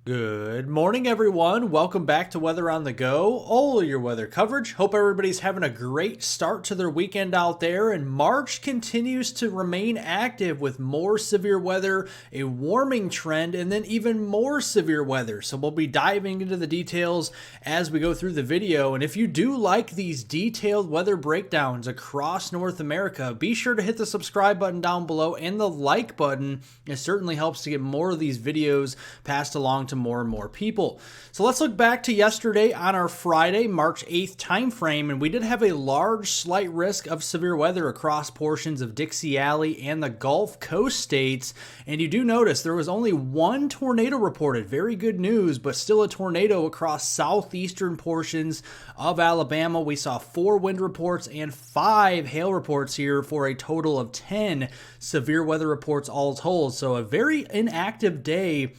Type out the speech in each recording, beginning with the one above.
Good morning, everyone. Welcome back to Weather on the Go, all your weather coverage. Hope everybody's having a great start to their weekend out there. And March continues to remain active with more severe weather, a warming trend, and then even more severe weather. So we'll be diving into the details as we go through the video. And if you do like these detailed weather breakdowns across North America, be sure to hit the subscribe button down below and the like button. It certainly helps to get more of these videos passed along to more and more people. So let's look back to yesterday on our Friday, March 8th time frame, and we did have a large slight risk of severe weather across portions of Dixie Alley and the Gulf Coast states. And you do notice there was only one tornado reported. Very good news, but still a tornado across southeastern portions of Alabama. We saw 4 wind reports and 5 hail reports here for a total of 10 severe weather reports all told. So a very inactive day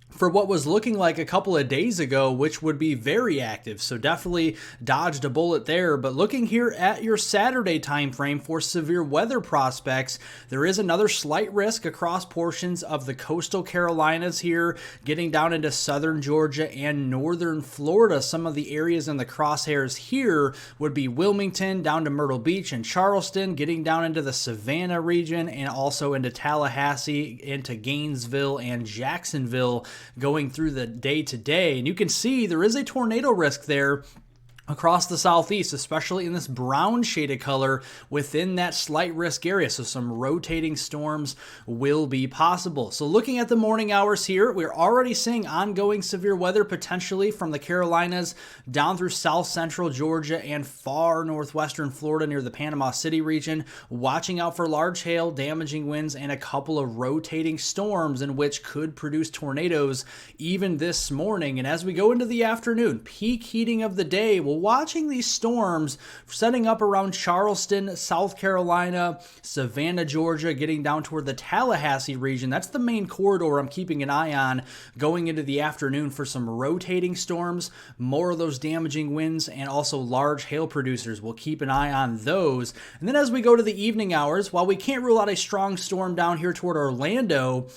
for what was looking like a couple of days ago, which would be very active. So definitely dodged a bullet there. But looking here at your Saturday time frame for severe weather prospects, there is another slight risk across portions of the coastal Carolinas here, getting down into southern Georgia and northern Florida. Some of the areas in the crosshairs here would be Wilmington, down to Myrtle Beach and Charleston, getting down into the Savannah region and also into Tallahassee, into Gainesville and Jacksonville, going through the day to day. And you can see there is a tornado risk there across the southeast, especially in this brown shaded color within that slight risk area. So some rotating storms will be possible. So looking at the morning hours here, we're already seeing ongoing severe weather potentially from the Carolinas down through south central Georgia and far northwestern Florida near the Panama City region. Watching out for large hail, damaging winds, and a couple of rotating storms in which could produce tornadoes even this morning. And as we go into the afternoon, peak heating of the day, we'll watching these storms setting up around Charleston, South Carolina, Savannah, Georgia, getting down toward the Tallahassee region. That's the main corridor I'm keeping an eye on going into the afternoon for some rotating storms, more of those damaging winds, and also large hail producers. We'll keep an eye on those. And then as we go to the evening hours, while we can't rule out a strong storm down here toward Orlando,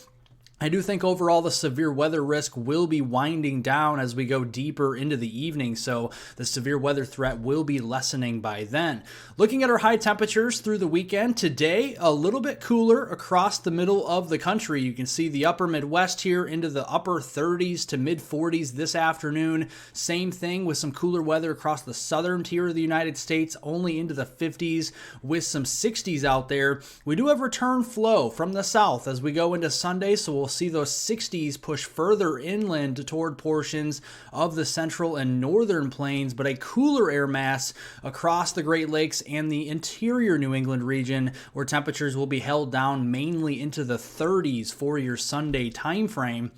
I do think overall the severe weather risk will be winding down as we go deeper into the evening, so the severe weather threat will be lessening by then. Looking at our high temperatures through the weekend, today a little bit cooler across the middle of the country. You can see the upper Midwest here into the upper 30s to mid 40s this afternoon. Same thing with some cooler weather across the southern tier of the United States, only into the 50s with some 60s out there. We do have return flow from the south as we go into Sunday, so we'll see those 60s push further inland toward portions of the central and northern plains, but a cooler air mass across the Great Lakes and the interior New England region, where temperatures will be held down mainly into the 30s for your Sunday time frame.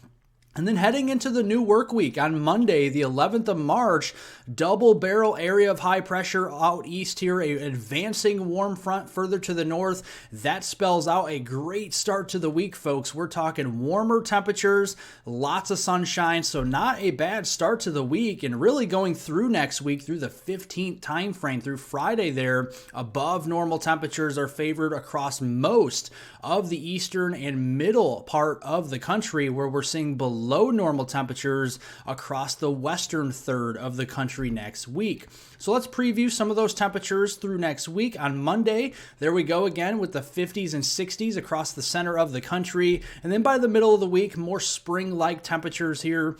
And then heading into the new work week on Monday, the 11th of March, double barrel area of high pressure out east here, an advancing warm front further to the north. That spells out a great start to the week, folks. We're talking warmer temperatures, lots of sunshine, so not a bad start to the week, and really going through next week through the 15th time frame through Friday there, above normal temperatures are favored across most of the eastern and middle part of the country, where we're seeing below normal temperatures across the western third of the country next week. So let's preview some of those temperatures through next week. On Monday, there we go again with the 50s and 60s across the center of the country. And then by the middle of the week, more spring-like temperatures here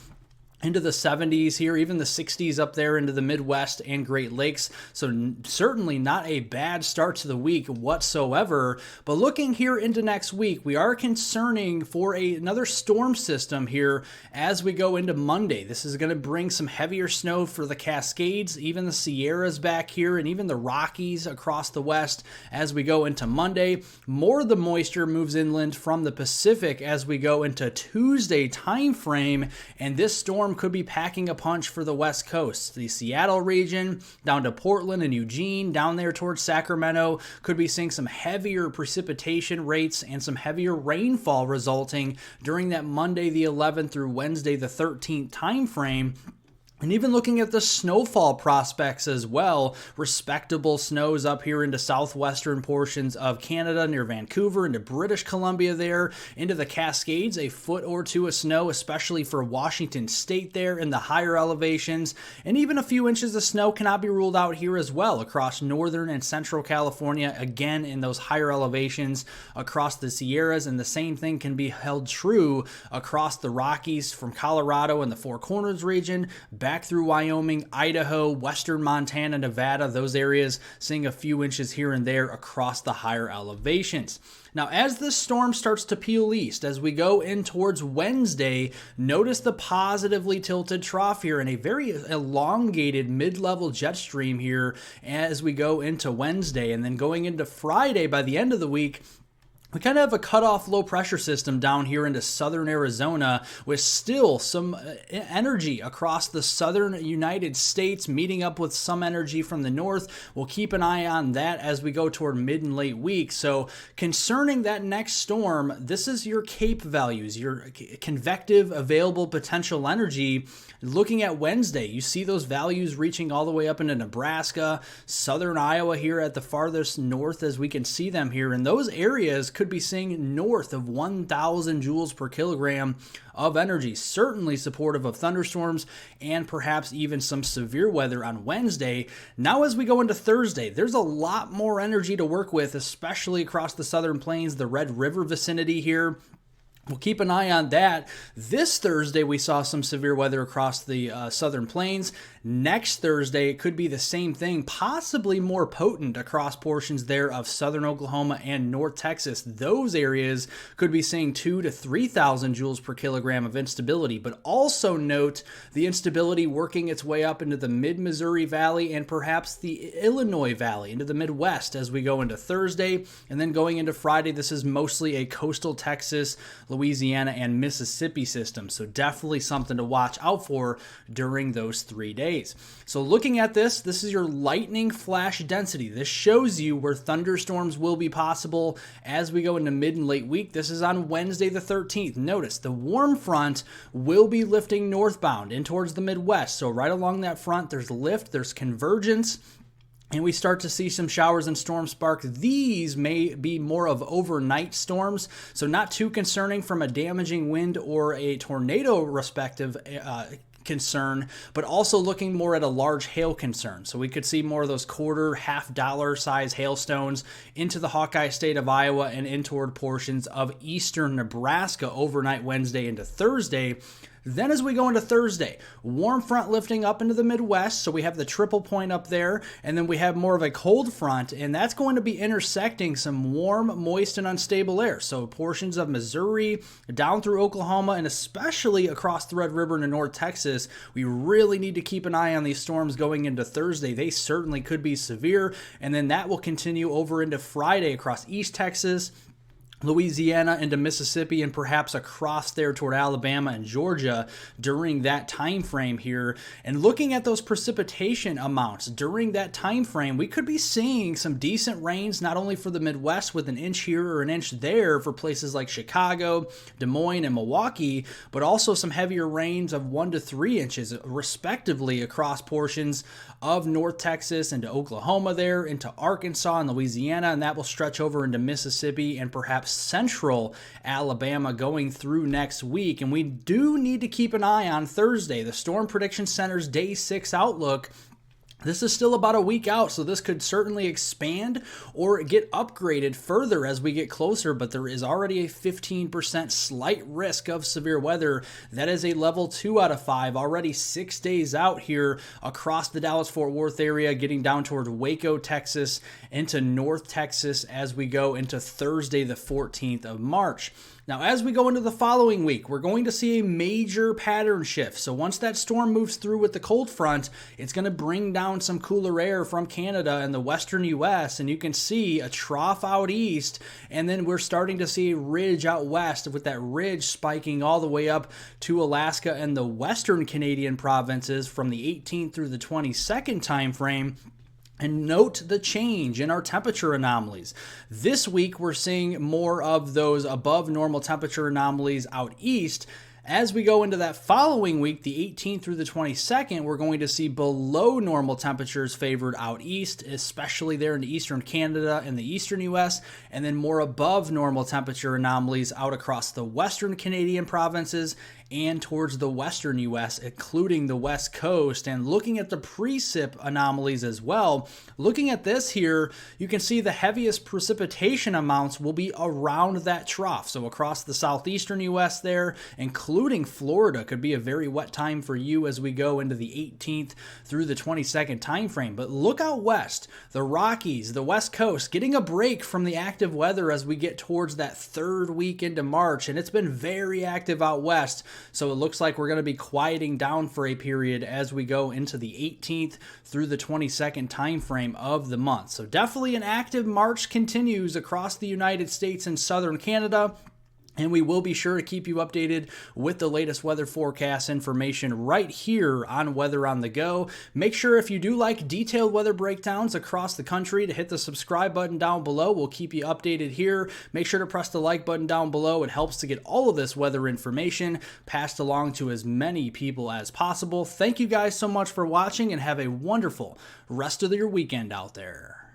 into the 70s here, even the 60s up there into the Midwest and Great Lakes. So certainly not a bad start to the week whatsoever. But looking here into next week, we are concerning for another storm system here as we go into Monday. This is going to bring some heavier snow for the Cascades, even the Sierras back here, and even the Rockies across the west as we go into Monday. More of the moisture moves inland from the Pacific as we go into Tuesday time frame, and this storm could be packing a punch for the West Coast. The Seattle region, down to Portland and Eugene, down there towards Sacramento, could be seeing some heavier precipitation rates and some heavier rainfall resulting during that Monday the 11th through Wednesday the 13th time frame. And even looking at the snowfall prospects as well, respectable snows up here into southwestern portions of Canada near Vancouver, into British Columbia there, into the Cascades, a foot or two of snow, especially for Washington State there in the higher elevations. And even a few inches of snow cannot be ruled out here as well across northern and central California, again in those higher elevations across the Sierras. And the same thing can be held true across the Rockies from Colorado and the Four Corners region back through Wyoming, Idaho, western Montana, Nevada, those areas seeing a few inches here and there across the higher elevations. Now, as this storm starts to peel east, as we go in towards Wednesday, notice the positively tilted trough here and a very elongated mid-level jet stream here as we go into Wednesday. And then going into Friday, by the end of the week, we kind of have a cutoff low pressure system down here into southern Arizona with still some energy across the southern United States meeting up with some energy from the north. We'll keep an eye on that as we go toward mid and late week. So concerning that next storm, this is your CAPE values, your convective available potential energy. Looking at Wednesday, you see those values reaching all the way up into Nebraska, southern Iowa here at the farthest north as we can see them here. And those areas could be seeing north of 1,000 joules per kilogram of energy, certainly supportive of thunderstorms and perhaps even some severe weather on Wednesday. Now, as we go into Thursday, there's a lot more energy to work with, especially across the southern plains, the Red River vicinity here. We'll keep an eye on that. This Thursday, we saw some severe weather across the southern plains. Next Thursday, it could be the same thing, possibly more potent across portions there of southern Oklahoma and North Texas. Those areas could be seeing 2,000 to 3,000 joules per kilogram of instability. But also note the instability working its way up into the mid-Missouri Valley and perhaps the Illinois Valley, into the Midwest as we go into Thursday. And then going into Friday, this is mostly a coastal Texas, Louisiana, and Mississippi system. So definitely something to watch out for during those 3 days. So looking at this is your lightning flash density. This shows you where thunderstorms will be possible as we go into mid and late week. This is on Wednesday the 13th. Notice the warm front will be lifting northbound in towards the Midwest. So right along that front, there's lift, there's convergence, and we start to see some showers and storm spark. These may be more of overnight storms, so not too concerning from a damaging wind or a tornado respective concern, but also looking more at a large hail concern. So we could see more of those quarter, $50 size hailstones into the Hawkeye state of Iowa and in toward portions of eastern Nebraska overnight Wednesday into Thursday. Then as we go into Thursday, warm front lifting up into the Midwest, so we have the triple point up there, and then we have more of a cold front, and that's going to be intersecting some warm, moist, and unstable air. So portions of Missouri, down through Oklahoma, and especially across the Red River into North Texas, we really need to keep an eye on these storms going into Thursday. They certainly could be severe, and then that will continue over into Friday across East Texas, Louisiana into Mississippi, and perhaps across there toward Alabama and Georgia during that time frame here. And looking at those precipitation amounts during that time frame, we could be seeing some decent rains, not only for the Midwest with an inch here or an inch there for places like Chicago, Des Moines, and Milwaukee, but also some heavier rains of 1 to 3 inches respectively across portions of North Texas into Oklahoma there, into Arkansas and Louisiana, and that will stretch over into Mississippi and perhaps central Alabama going through next week. And we do need to keep an eye on Thursday. The Storm Prediction Center's Day 6 outlook, this is still about a week out, so this could certainly expand or get upgraded further as we get closer, but there is already a 15% slight risk of severe weather. That is a level 2 out of 5, already 6 days out here across the Dallas-Fort Worth area, getting down toward Waco, Texas, into North Texas as we go into Thursday, the 14th of March. Now, as we go into the following week, we're going to see a major pattern shift. So once that storm moves through with the cold front, it's going to bring down some cooler air from Canada and the western U.S., and you can see a trough out east, and then we're starting to see a ridge out west, with that ridge spiking all the way up to Alaska and the western Canadian provinces from the 18th through the 22nd time frame. And note the change in our temperature anomalies. This week, we're seeing more of those above normal temperature anomalies out east. As we go into that following week, the 18th through the 22nd, we're going to see below normal temperatures favored out east, especially there in eastern Canada and the eastern U.S., and then more above normal temperature anomalies out across the western Canadian provinces and towards the western U.S., including the west coast. And looking at the precip anomalies as well, looking at this here, you can see the heaviest precipitation amounts will be around that trough. So across the southeastern U.S. there, including Florida, could be a very wet time for you as we go into the 18th through the 22nd time frame. But look out west, the Rockies, the west coast, getting a break from the active weather as we get towards that third week into March. And it's been very active out west. So it looks like we're going to be quieting down for a period as we go into the 18th through the 22nd time frame of the month. So definitely an active March continues across the United States and southern Canada. And we will be sure to keep you updated with the latest weather forecast information right here on Weather on the Go. Make sure if you do like detailed weather breakdowns across the country to hit the subscribe button down below. We'll keep you updated here. Make sure to press the like button down below. It helps to get all of this weather information passed along to as many people as possible. Thank you guys so much for watching and have a wonderful rest of your weekend out there.